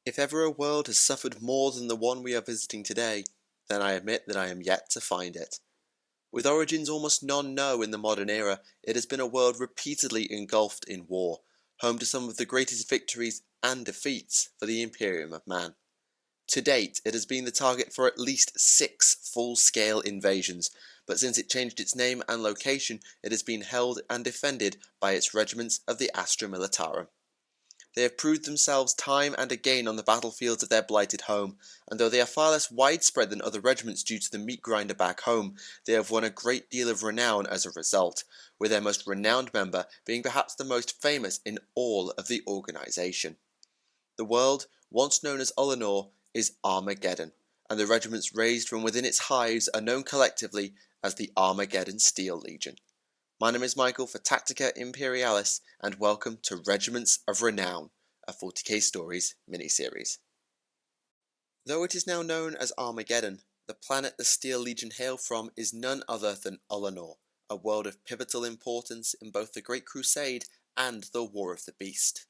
If ever a world has suffered more than the one we are visiting today, then I admit that I am yet to find it. With origins almost none know in the modern era, it has been a world repeatedly engulfed in war, home to some of the greatest victories and defeats for the Imperium of Man. To date, it has been the target for at least 6 full-scale invasions, but since it changed its name and location, it has been held and defended by its regiments of the Astra Militarum. They have proved themselves time and again on the battlefields of their blighted home, and though they are far less widespread than other regiments due to the meat grinder back home, they have won a great deal of renown as a result, with their most renowned member being perhaps the most famous in all of the organisation. The world, once known as Ullanor, is Armageddon, and the regiments raised from within its hives are known collectively as the Armageddon Steel Legion. My name is Michael for Tactica Imperialis, and welcome to Regiments of Renown, a 40k Stories miniseries. Though it is now known as Armageddon, the planet the Steel Legion hail from is none other than Ullanor, a world of pivotal importance in both the Great Crusade and the War of the Beast.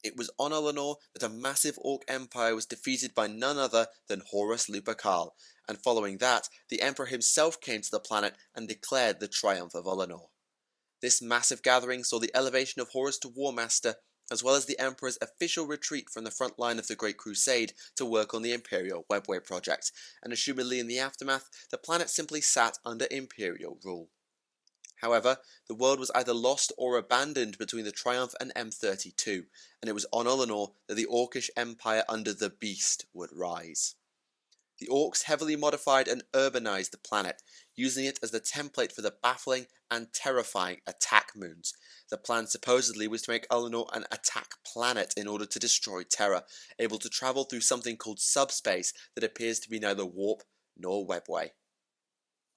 It was on Ullanor that a massive Orc empire was defeated by none other than Horus Lupercal, and following that, the Emperor himself came to the planet and declared the triumph of Ullanor. This massive gathering saw the elevation of Horus to War Master, as well as the Emperor's official retreat from the front line of the Great Crusade to work on the Imperial Webway project, and assumedly in the aftermath, the planet simply sat under Imperial rule. However, the world was either lost or abandoned between the Triumph and M32, and it was on Ullanor that the Orcish Empire under the Beast would rise. The Orcs heavily modified and urbanized the planet, using it as the template for the baffling and terrifying attack moons. The plan supposedly was to make Ullanor an attack planet in order to destroy Terra, able to travel through something called subspace that appears to be neither warp nor webway.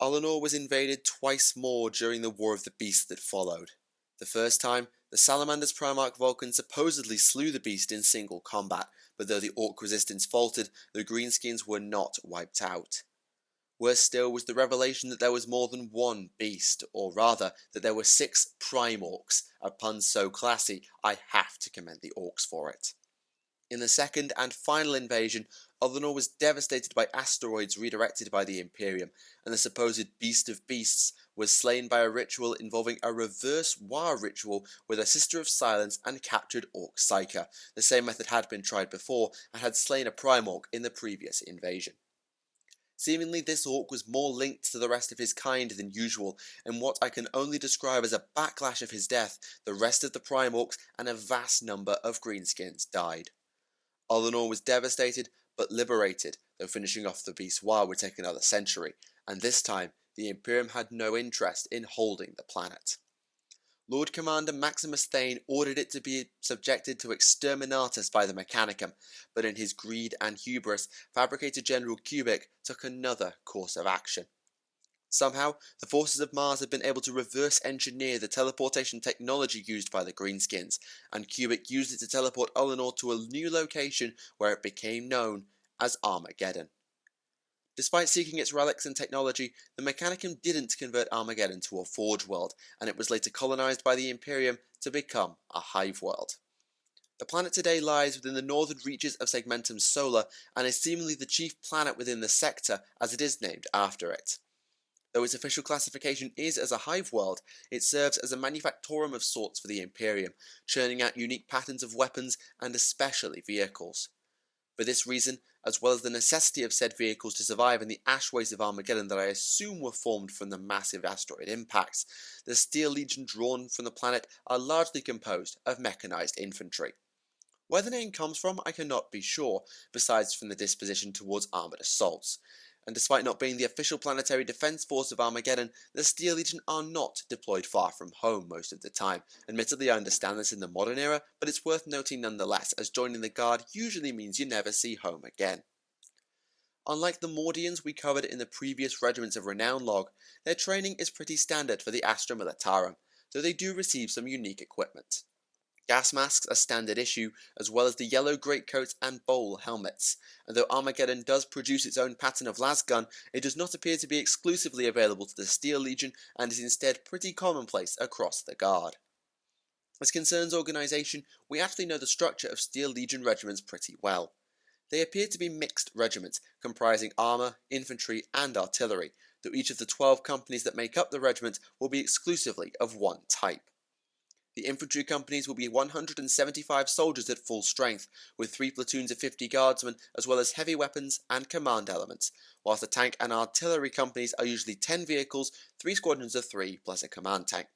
Ullanor was invaded twice more during the War of the Beast that followed. The first time, the Salamander's Primarch Vulcan supposedly slew the beast in single combat, but though the Orc resistance faltered, the Greenskins were not wiped out. Worse still was the revelation that there was more than one beast, or rather, that there were 6 Prime Orcs, a pun so classy I have to commend the Orcs for it. In the second and final invasion, Ullanor was devastated by asteroids redirected by the Imperium, and the supposed Beast of Beasts was slain by a ritual involving a reverse War ritual with a Sister of Silence and captured Orc Psyker. The same method had been tried before and had slain a Prime Orc in the previous invasion. Seemingly this Orc was more linked to the rest of his kind than usual, and what I can only describe as a backlash of his death, the rest of the Prime Orcs and a vast number of Greenskins died. Ullanor was devastated, but liberated, though finishing off the Beast War would take another century, and this time, the Imperium had no interest in holding the planet. Lord Commander Maximus Thane ordered it to be subjected to exterminatus by the Mechanicum, but in his greed and hubris, Fabricator General Cubic took another course of action. Somehow, the forces of Mars had been able to reverse engineer the teleportation technology used by the Greenskins, and Cubic used it to teleport Ullanor to a new location where it became known as Armageddon. Despite seeking its relics and technology, the Mechanicum didn't convert Armageddon to a Forge world, and it was later colonized by the Imperium to become a hive world. The planet today lies within the northern reaches of Segmentum Solar, and is seemingly the chief planet within the sector, as it is named after it. Though its official classification is as a hive world, it serves as a manufactorum of sorts for the Imperium, churning out unique patterns of weapons and especially vehicles. For this reason, as well as the necessity of said vehicles to survive in the ashways of Armageddon that I assume were formed from the massive asteroid impacts, the Steel Legion drawn from the planet are largely composed of mechanized infantry. Where the name comes from I cannot be sure, besides from the disposition towards armoured assaults. And despite not being the official planetary defence force of Armageddon, the Steel Legion are not deployed far from home most of the time. Admittedly, I understand this in the modern era, but it's worth noting nonetheless, as joining the Guard usually means you never see home again. Unlike the Mordians we covered in the previous Regiments of Renown log, their training is pretty standard for the Astra Militarum, though they do receive some unique equipment. Gas masks are standard issue, as well as the yellow greatcoats and bowl helmets, and though Armageddon does produce its own pattern of lasgun, it does not appear to be exclusively available to the Steel Legion and is instead pretty commonplace across the Guard. As concerns organisation, we actually know the structure of Steel Legion regiments pretty well. They appear to be mixed regiments, comprising armour, infantry, and artillery, though each of the 12 companies that make up the regiment will be exclusively of one type. The infantry companies will be 175 soldiers at full strength, with 3 platoons of 50 guardsmen as well as heavy weapons and command elements, whilst the tank and artillery companies are usually 10 vehicles, 3 squadrons of 3 plus a command tank.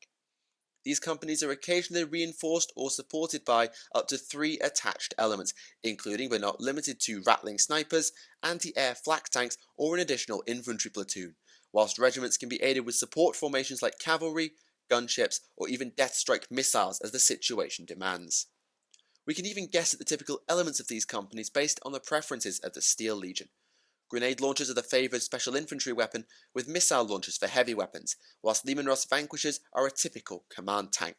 These companies are occasionally reinforced or supported by up to 3 attached elements, including but not limited to rattling snipers, anti-air flak tanks, or an additional infantry platoon, whilst regiments can be aided with support formations like cavalry, gunships, or even death strike missiles as the situation demands. We can even guess at the typical elements of these companies based on the preferences of the Steel Legion. Grenade launchers are the favoured special infantry weapon, with missile launchers for heavy weapons, whilst Leman Russ Vanquishers are a typical command tank.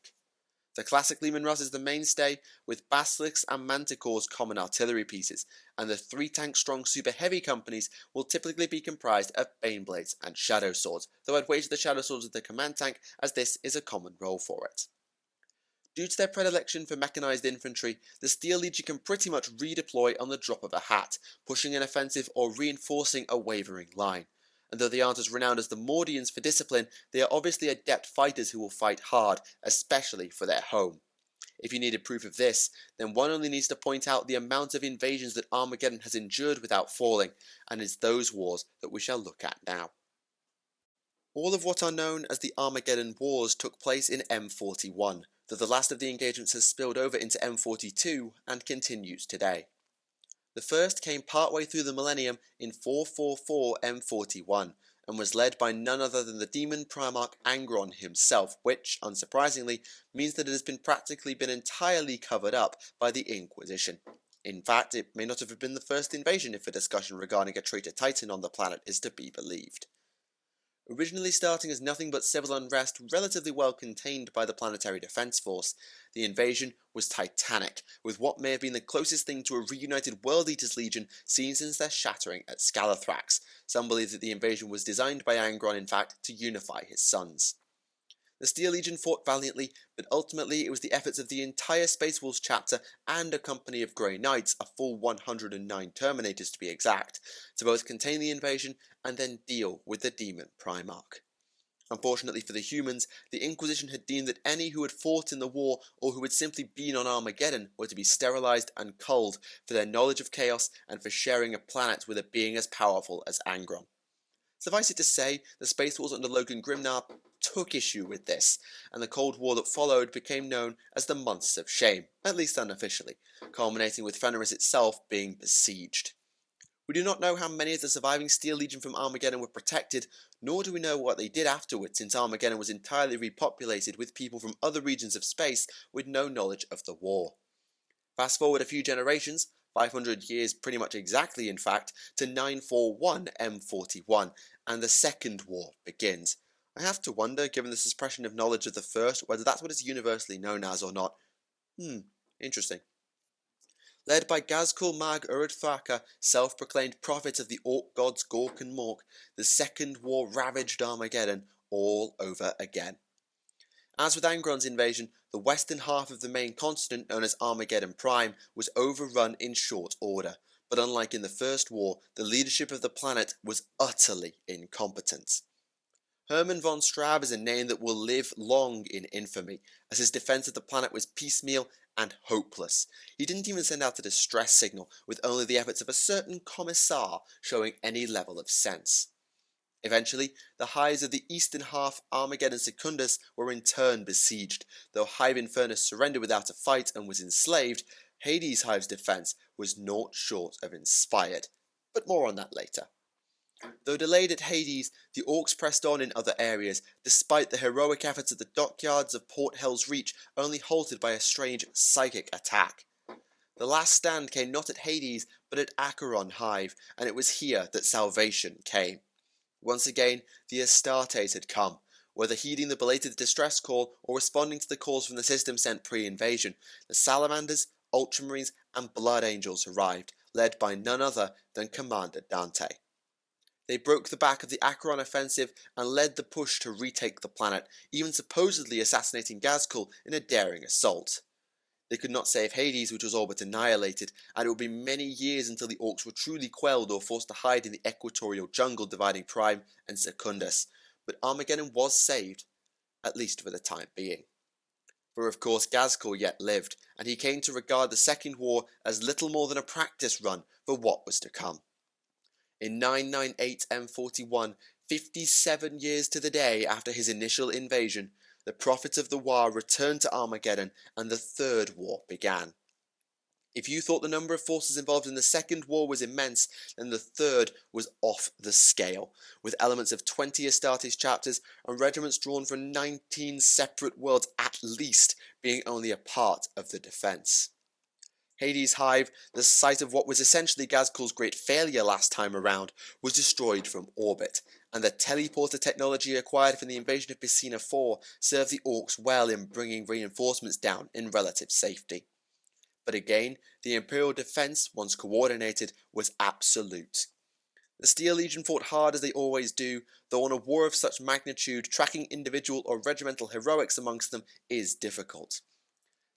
The classic Leman Russ is the mainstay, with Basilisks and Manticores common artillery pieces, and the 3 tank strong super heavy companies will typically be comprised of Baneblades and Shadow Swords, though I'd wager the Shadow Swords with the command tank, as this is a common role for it. Due to their predilection for mechanised infantry, the Steel Legion can pretty much redeploy on the drop of a hat, pushing an offensive or reinforcing a wavering line. And though they aren't as renowned as the Mordians for discipline, they are obviously adept fighters who will fight hard, especially for their home. If you needed proof of this, then one only needs to point out the amount of invasions that Armageddon has endured without falling, and it's those wars that we shall look at now. All of what are known as the Armageddon Wars took place in M41, though the last of the engagements has spilled over into M42 and continues today. The first came partway through the millennium in 444 M41, and was led by none other than the demon Primarch Angron himself, which, unsurprisingly, means that it has practically been entirely covered up by the Inquisition. In fact, it may not have been the first invasion if a discussion regarding a traitor titan on the planet is to be believed. Originally starting as nothing but civil unrest relatively well contained by the Planetary Defense Force, the invasion was titanic, with what may have been the closest thing to a reunited World Eaters Legion seen since their shattering at Scalathrax. Some believe that the invasion was designed by Angron, in fact, to unify his sons. The Steel Legion fought valiantly, but ultimately it was the efforts of the entire Space Wolves chapter and a company of Grey Knights, a full 109 Terminators to be exact, to both contain the invasion and then deal with the demon Primarch. Unfortunately for the humans, the Inquisition had deemed that any who had fought in the war or who had simply been on Armageddon were to be sterilized and culled for their knowledge of chaos and for sharing a planet with a being as powerful as Angron. Suffice it to say, the Space Wars under Logan Grimnar took issue with this, and the Cold War that followed became known as the Months of Shame, at least unofficially, culminating with Fenris itself being besieged. We do not know how many of the surviving Steel Legion from Armageddon were protected, nor do we know what they did afterwards, since Armageddon was entirely repopulated with people from other regions of space with no knowledge of the war. Fast forward a few generations, 500 years pretty much exactly in fact, to 941 M41, and the Second War begins. I have to wonder, given the suppression of knowledge of the first, whether that's what it's universally known as or not. Interesting. Led by Gazkul Mag Urd-Thraka, self-proclaimed prophet of the Orc gods Gork and Mork, the Second War ravaged Armageddon all over again. As with Angron's invasion, the western half of the main continent, known as Armageddon Prime, was overrun in short order, but unlike in the First War, the leadership of the planet was utterly incompetent. Hermann von Straub is a name that will live long in infamy, as his defense of the planet was piecemeal and hopeless. He didn't even send out a distress signal, with only the efforts of a certain commissar showing any level of sense. Eventually, the hives of the eastern half Armageddon Secundus were in turn besieged. Though Hive Infernus surrendered without a fight and was enslaved, Hades Hive's defense was naught short of inspired. But more on that later. Though delayed at Hades, the Orcs pressed on in other areas, despite the heroic efforts of the dockyards of Port Hell's Reach, only halted by a strange psychic attack. The last stand came not at Hades, but at Acheron Hive, and it was here that salvation came. Once again, the Astartes had come. Whether heeding the belated distress call or responding to the calls from the system sent pre-invasion, the Salamanders, Ultramarines, and Blood Angels arrived, led by none other than Commander Dante. They broke the back of the Acheron offensive and led the push to retake the planet, even supposedly assassinating Gazkul in a daring assault. They could not save Hades, which was all but annihilated, and it would be many years until the Orcs were truly quelled or forced to hide in the equatorial jungle dividing Prime and Secundus. But Armageddon was saved, at least for the time being. For of course Ghazghkull yet lived, and he came to regard the Second War as little more than a practice run for what was to come. In 998 M41, 57 years to the day after his initial invasion, the prophets of the War returned to Armageddon and the Third War began. If you thought the number of forces involved in the Second War was immense, then the Third was off the scale, with elements of 20 Astartes chapters and regiments drawn from 19 separate worlds at least being only a part of the defence. Hades' hive, the site of what was essentially Ghazghkull's great failure last time around, was destroyed from orbit, and the teleporter technology acquired from the invasion of Piscina 4 served the Orcs well in bringing reinforcements down in relative safety. But again, the Imperial defence, once coordinated, was absolute. The Steel Legion fought hard as they always do, though on a war of such magnitude, tracking individual or regimental heroics amongst them is difficult.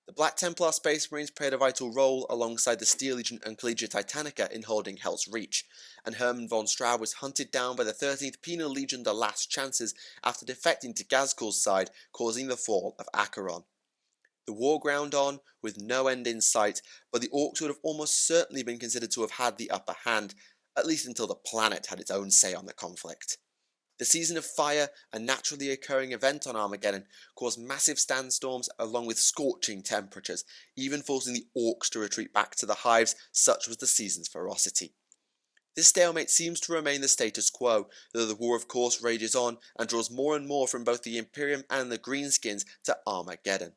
The Black Templar Space Marines played a vital role alongside the Steel Legion and Collegia Titanica in holding Hell's Reach, and Hermann von Straub was hunted down by the 13th Penal Legion the Last Chances after defecting to Ghazghkull's side, causing the fall of Acheron. The war ground on, with no end in sight, but the Orcs would have almost certainly been considered to have had the upper hand, at least until the planet had its own say on the conflict. The Season of Fire, a naturally occurring event on Armageddon, caused massive sandstorms along with scorching temperatures, even forcing the Orcs to retreat back to the hives, such was the season's ferocity. This stalemate seems to remain the status quo, though the war of course rages on and draws more and more from both the Imperium and the Greenskins to Armageddon.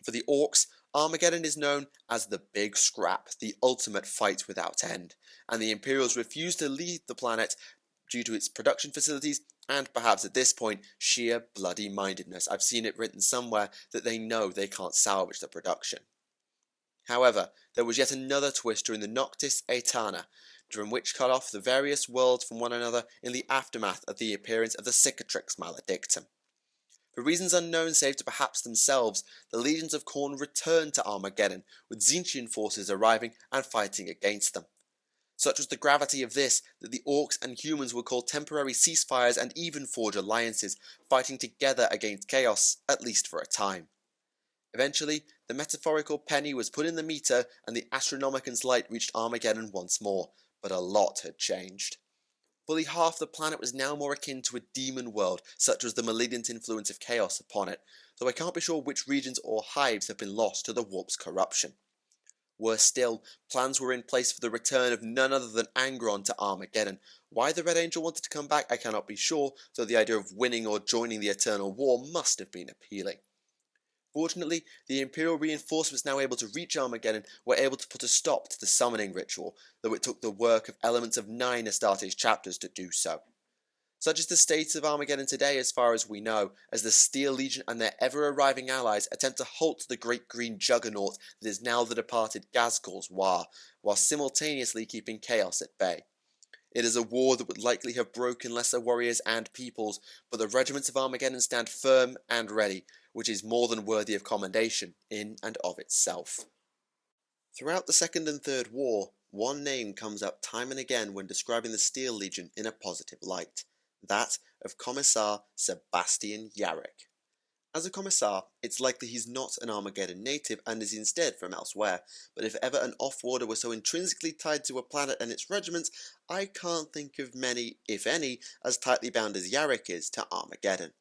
For the Orcs, Armageddon is known as the Big Scrap, the ultimate fight without end, and the Imperials refuse to leave the planet due to its production facilities and perhaps at this point sheer bloody-mindedness. I've seen it written somewhere that they know they can't salvage the production. However, there was yet another twist during the Noctis Aetana, during which cut off the various worlds from one another in the aftermath of the appearance of the Cicatrix Maledictum. For reasons unknown save to perhaps themselves, the legions of Khorne returned to Armageddon, with Tzeentchian forces arriving and fighting against them. Such was the gravity of this that the Orcs and humans would call temporary ceasefires and even forge alliances, fighting together against chaos, at least for a time. Eventually, the metaphorical penny was put in the meter and the Astronomican's light reached Armageddon once more, but a lot had changed. Fully half the planet was now more akin to a demon world, such was the malignant influence of chaos upon it, though I can't be sure which regions or hives have been lost to the warp's corruption. Worse still, plans were in place for the return of none other than Angron to Armageddon. Why the Red Angel wanted to come back I cannot be sure, though the idea of winning or joining the Eternal War must have been appealing. Fortunately, the Imperial reinforcements now able to reach Armageddon were able to put a stop to the summoning ritual, though it took the work of elements of 9 Astartes chapters to do so. Such is the state of Armageddon today as far as we know, as the Steel Legion and their ever-arriving allies attempt to halt the great green juggernaut that is now the departed Ghazghkull's war, while simultaneously keeping chaos at bay. It is a war that would likely have broken lesser warriors and peoples, but the regiments of Armageddon stand firm and ready, which is more than worthy of commendation in and of itself. Throughout the Second and Third War, one name comes up time and again when describing the Steel Legion in a positive light, that of Commissar Sebastian Yarrick. As a Commissar, it's likely he's not an Armageddon native and is instead from elsewhere, but if ever an off-worlder was so intrinsically tied to a planet and its regiments, I can't think of many, if any, as tightly bound as Yarrick is to Armageddon.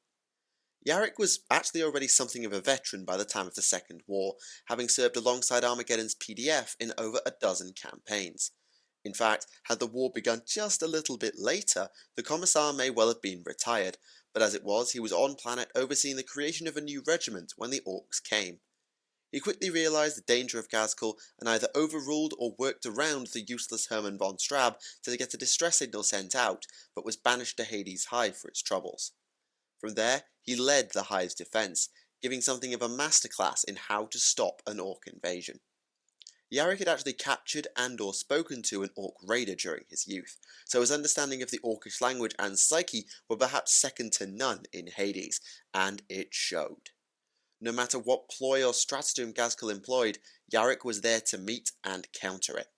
Yarrick was actually already something of a veteran by the time of the Second War, having served alongside Armageddon's PDF in over a dozen campaigns. In fact, had the war begun just a little bit later, the Commissar may well have been retired, but as it was, he was on planet overseeing the creation of a new regiment when the Orcs came. He quickly realised the danger of Ghazghkull and either overruled or worked around the useless Hermann von Straub to get a distress signal sent out, but was banished to Hades' Hive for its troubles. From there, he led the Hive's defence, giving something of a masterclass in how to stop an Orc invasion. Yarrick had actually captured and or spoken to an Orc raider during his youth, so his understanding of the Orcish language and psyche were perhaps second to none in Hades, and it showed. No matter what ploy or stratagem Ghazghkull employed, Yarrick was there to meet and counter it.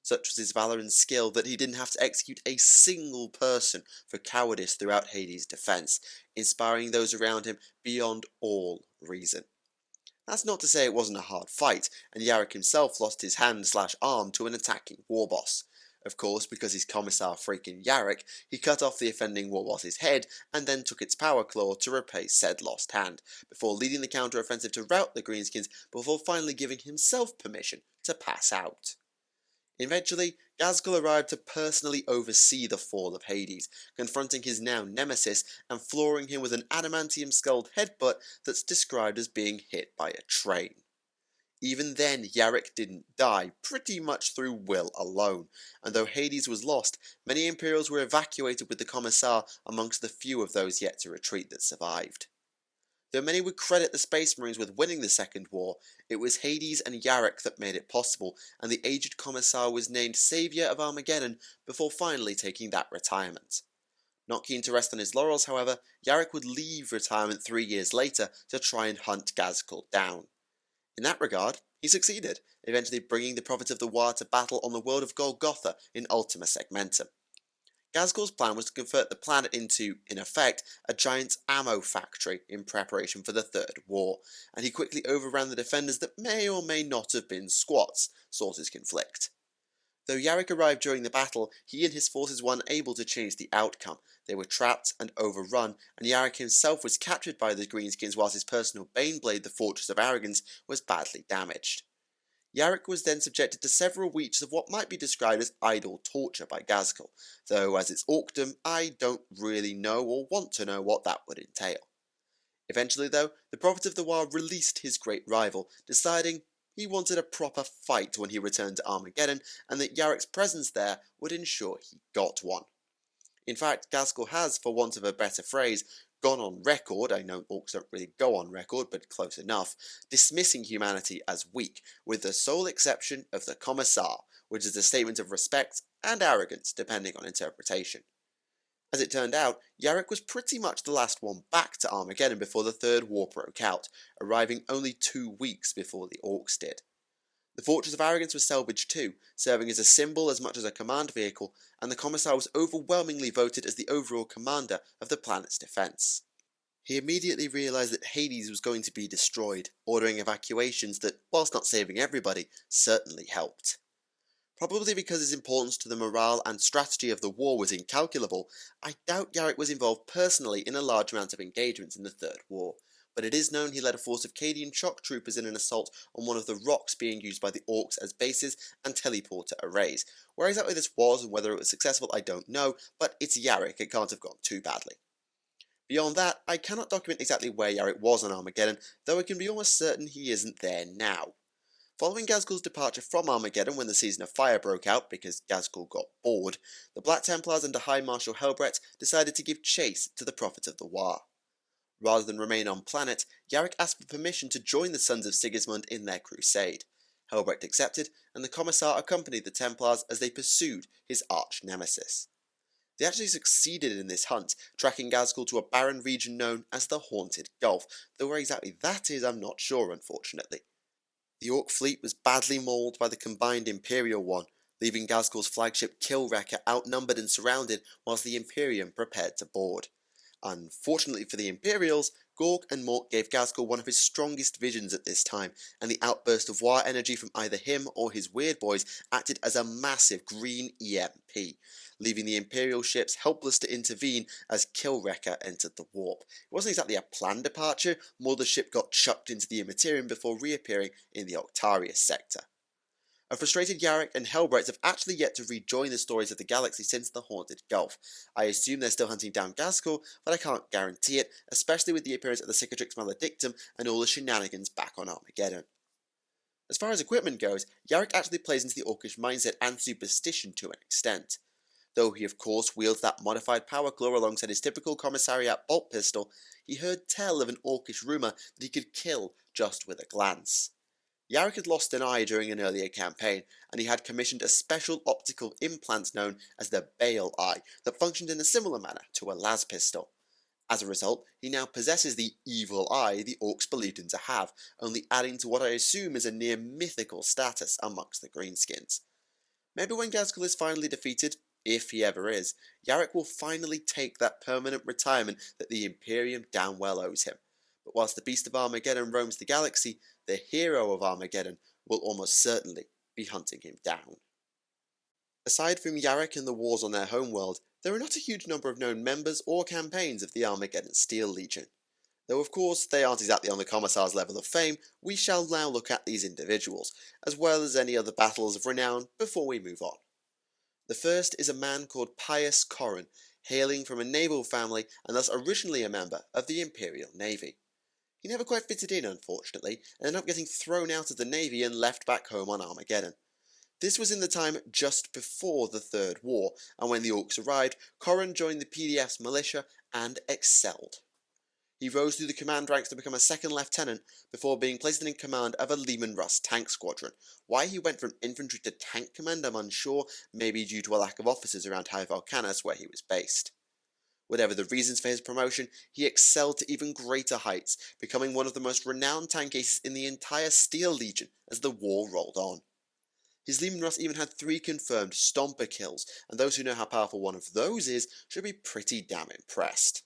Such was his valor and skill that he didn't have to execute a single person for cowardice throughout Hades' defense, inspiring those around him beyond all reason. That's not to say it wasn't a hard fight, and Yarrick himself lost his hand/arm to an attacking war boss. Of course, because he's Commissar freaking Yarrick, he cut off the offending war boss's head and then took its power claw to repay said lost hand, before leading the counter-offensive to rout the Greenskins before finally giving himself permission to pass out. Eventually, Ghazghkull arrived to personally oversee the fall of Hades, confronting his now nemesis and flooring him with an adamantium-skulled headbutt that's described as being hit by a train. Even then, Yarrick didn't die, pretty much through will alone, and though Hades was lost, many Imperials were evacuated with the Commissar amongst the few of those yet to retreat that survived. Though many would credit the Space Marines with winning the Second War, it was Hades and Yarrick that made it possible, and the aged Commissar was named Saviour of Armageddon before finally taking that retirement. Not keen to rest on his laurels, however, Yarrick would leave retirement 3 years later to try and hunt Ghazghkull down. In that regard, he succeeded, eventually bringing the Prophet of the War to battle on the world of Golgotha in Ultima Segmentum. Ghazghkull's plan was to convert the planet into, in effect, a giant ammo factory in preparation for the Third War, and he quickly overran the defenders that may or may not have been squats, sources conflict. Though Yarrick arrived during the battle, he and his forces were unable to change the outcome. They were trapped and overrun, and Yarrick himself was captured by the Greenskins whilst his personal Baneblade, the Fortress of Arrogance, was badly damaged. Yarrick was then subjected to several weeks of what might be described as idle torture by Ghazghkull, though as its Orcdom, I don't really know or want to know what that would entail. Eventually though, the Prophet of the War released his great rival, deciding he wanted a proper fight when he returned to Armageddon, and that Yarrick's presence there would ensure he got one. In fact, Ghazghkull has, for want of a better phrase, gone on record, I know orcs don't really go on record, but close enough, dismissing humanity as weak, with the sole exception of the Commissar, which is a statement of respect and arrogance, depending on interpretation. As it turned out, Yarrick was pretty much the last one back to Armageddon before the Third War broke out, arriving only 2 weeks before the orcs did. The Fortress of Arrogance was salvaged too, serving as a symbol as much as a command vehicle, and the Commissar was overwhelmingly voted as the overall commander of the planet's defense. He immediately realized that Hades was going to be destroyed, ordering evacuations that, whilst not saving everybody, certainly helped. Probably because his importance to the morale and strategy of the war was incalculable, I doubt Yarrick was involved personally in a large amount of engagements in the Third War, but it is known he led a force of Cadian shock troopers in an assault on one of the rocks being used by the orcs as bases and teleporter arrays. Where exactly this was and whether it was successful I don't know, but it's Yarrick, it can't have gone too badly. Beyond that, I cannot document exactly where Yarrick was on Armageddon, though I can be almost certain he isn't there now. Following Ghazghkull's departure from Armageddon when the Season of Fire broke out because Ghazghkull got bored, the Black Templars under High Marshal Helbret decided to give chase to the Prophet of the War. Rather than remain on planet, Yarrick asked for permission to join the Sons of Sigismund in their crusade. Helbrecht accepted, and the Commissar accompanied the Templars as they pursued his arch-nemesis. They actually succeeded in this hunt, tracking Ghazghkull to a barren region known as the Haunted Gulf, though where exactly that is I'm not sure, unfortunately. The Orc fleet was badly mauled by the combined Imperial one, leaving Ghazghkull's flagship Killwrecker outnumbered and surrounded whilst the Imperium prepared to board. Unfortunately for the Imperials, Gork and Mork gave Ghazghkull one of his strongest visions at this time, and the outburst of war energy from either him or his Weird Boys acted as a massive green EMP, leaving the Imperial ships helpless to intervene as Killwrecker entered the warp. It wasn't exactly a planned departure, more the ship got chucked into the Immaterium before reappearing in the Octarius sector. A frustrated Yarrick and Helbrecht have actually yet to rejoin the stories of the galaxy since the Haunted Gulf. I assume they're still hunting down Ghazghkull, but I can't guarantee it, especially with the appearance of the Cicatrix Maledictum and all the shenanigans back on Armageddon. As far as equipment goes, Yarrick actually plays into the Orcish mindset and superstition to an extent. Though he of course wields that modified power claw alongside his typical commissariat bolt pistol, he heard tell of an Orcish rumour that he could kill just with a glance. Yarrick had lost an eye during an earlier campaign, and he had commissioned a special optical implant known as the Bale Eye that functioned in a similar manner to a las pistol. As a result, he now possesses the evil eye the orcs believed him to have, only adding to what I assume is a near mythical status amongst the greenskins. Maybe when Ghazghkull is finally defeated, if he ever is, Yarrick will finally take that permanent retirement that the Imperium damn well owes him. But whilst the Beast of Armageddon roams the galaxy, the hero of Armageddon will almost certainly be hunting him down. Aside from Yarrick and the wars on their homeworld, there are not a huge number of known members or campaigns of the Armageddon Steel Legion. Though of course they aren't exactly on the Commissar's level of fame, we shall now look at these individuals, as well as any other battles of renown before we move on. The first is a man called Pius Corran, hailing from a naval family and thus originally a member of the Imperial Navy. He never quite fitted in, unfortunately, and ended up getting thrown out of the Navy and left back home on Armageddon. This was in the time just before the Third War, and when the Orcs arrived, Corran joined the PDF's militia and excelled. He rose through the command ranks to become a second lieutenant before being placed in command of a Lehman Russ tank squadron. Why he went from infantry to tank command I'm unsure, maybe due to a lack of officers around High Volcanus where he was based. Whatever the reasons for his promotion, he excelled to even greater heights, becoming one of the most renowned tank aces in the entire Steel Legion as the war rolled on. His Lehman Russ even had 3 confirmed Stomper kills, and those who know how powerful one of those is should be pretty damn impressed.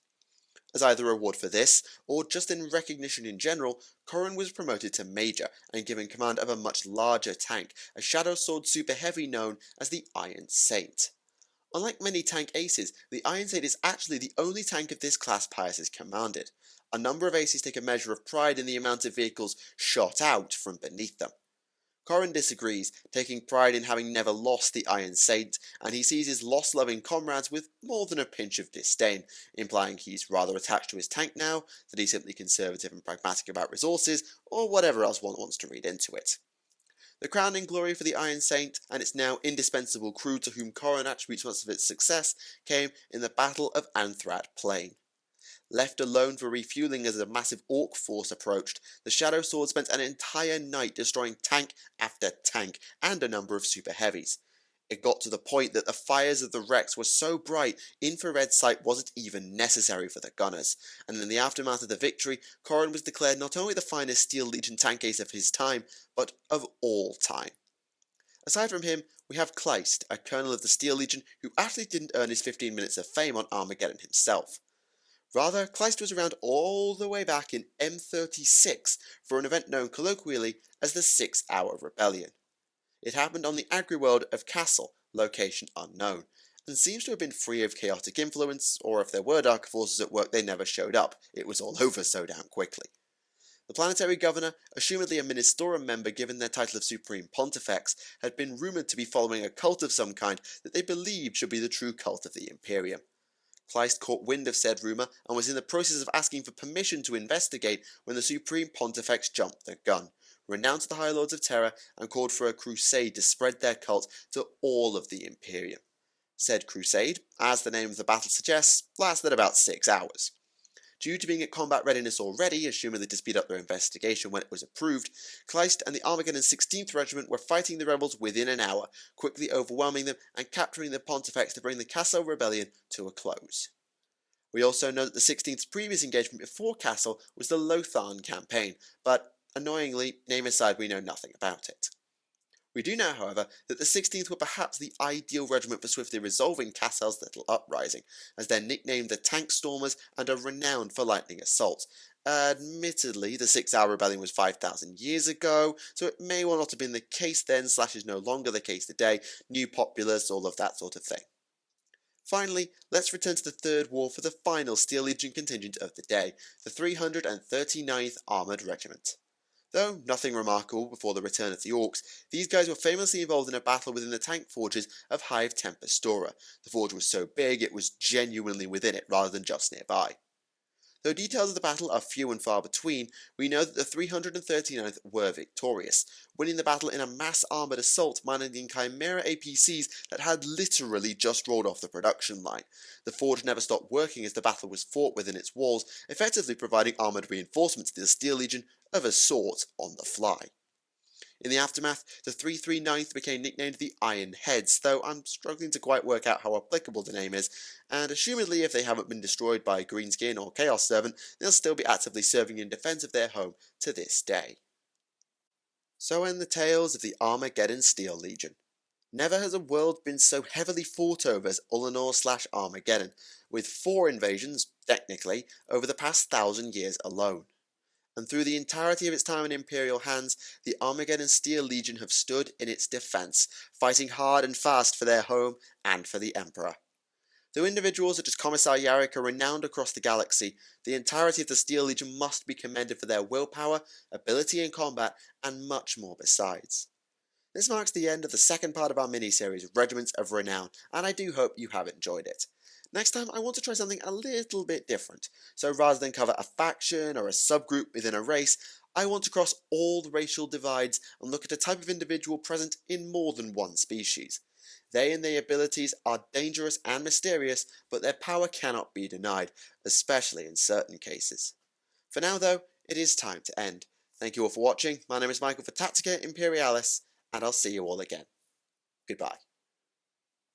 As either a reward for this, or just in recognition in general, Corran was promoted to Major and given command of a much larger tank, a Shadow Sword Super Heavy known as the Iron Saint. Unlike many tank aces, the Iron Saint is actually the only tank of this class Pius has commanded. A number of aces take a measure of pride in the amount of vehicles shot out from beneath them. Corran disagrees, taking pride in having never lost the Iron Saint, and he sees his loss-loving comrades with more than a pinch of disdain, implying he's rather attached to his tank now, that he's simply conservative and pragmatic about resources, or whatever else one wants to read into it. The crowning glory for the Iron Saint and its now indispensable crew to whom Corran attributes much of its success came in the Battle of Anthrad Plain. Left alone for refueling as a massive orc force approached, the Shadow Sword spent an entire night destroying tank after tank and a number of super heavies. It got to the point that the fires of the wrecks were so bright, infrared sight wasn't even necessary for the gunners, and in the aftermath of the victory, Corran was declared not only the finest Steel Legion tank ace of his time, but of all time. Aside from him, we have Kleist, a colonel of the Steel Legion who actually didn't earn his 15 minutes of fame on Armageddon himself. Rather, Kleist was around all the way back in M36 for an event known colloquially as the 6-Hour Rebellion. It happened on the agri-world of Castle, location unknown, and seems to have been free of chaotic influence, or if there were dark forces at work they never showed up, it was all over so damn quickly. The planetary governor, assumedly a Ministorum member given their title of Supreme Pontifex, had been rumoured to be following a cult of some kind that they believed should be the true cult of the Imperium. Kleist caught wind of said rumour and was in the process of asking for permission to investigate when the Supreme Pontifex jumped the gun, renounced the High Lords of Terror, and called for a crusade to spread their cult to all of the Imperium. Said crusade, as the name of the battle suggests, lasted about 6 hours. Due to being at combat readiness already, assumedly to speed up their investigation when it was approved, Kleist and the Armageddon 16th Regiment were fighting the rebels within an hour, quickly overwhelming them and capturing the Pontifex to bring the Castle Rebellion to a close. We also know that the 16th's previous engagement before Castle was the Lotharn campaign, but annoyingly, name aside, we know nothing about it. We do know, however, that the 16th were perhaps the ideal regiment for swiftly resolving Castle's little uprising, as they're nicknamed the Tank Stormers and are renowned for lightning assaults. Admittedly, the 6-Hour Rebellion was 5,000 years ago, so it may well not have been the case then, / is no longer the case today, new populace, all of that sort of thing. Finally, let's return to the Third War for the final Steel Legion contingent of the day, the 339th Armoured Regiment. Though nothing remarkable before the return of the Orcs, these guys were famously involved in a battle within the tank forges of Hive Tempestora. The forge was so big it was genuinely within it rather than just nearby. Though details of the battle are few and far between, we know that the 339th were victorious, winning the battle in a mass armoured assault managing Chimera APCs that had literally just rolled off the production line. The forge never stopped working as the battle was fought within its walls, effectively providing armoured reinforcements to the Steel Legion of a sort on the fly. In the aftermath, the 339th became nicknamed the Iron Heads, though I'm struggling to quite work out how applicable the name is, and assumedly if they haven't been destroyed by Greenskin or Chaos Servant, they'll still be actively serving in defense of their home to this day. So end the tales of the Armageddon Steel Legion. Never has a world been so heavily fought over as Ullanor/Armageddon, with 4 invasions, technically, over the past 1,000 years alone. And through the entirety of its time in Imperial hands, the Armageddon Steel Legion have stood in its defense, fighting hard and fast for their home and for the Emperor. Though individuals such as Commissar Yarrick are renowned across the galaxy, the entirety of the Steel Legion must be commended for their willpower, ability in combat, and much more besides. This marks the end of the second part of our mini-series, Regiments of Renown, and I do hope you have enjoyed it. Next time I want to try something a little bit different, so rather than cover a faction or a subgroup within a race, I want to cross all the racial divides and look at a type of individual present in more than one species. They and their abilities are dangerous and mysterious, but their power cannot be denied, especially in certain cases. For now though, it is time to end. Thank you all for watching, my name is Michael for Tactica Imperialis, and I'll see you all again. Goodbye.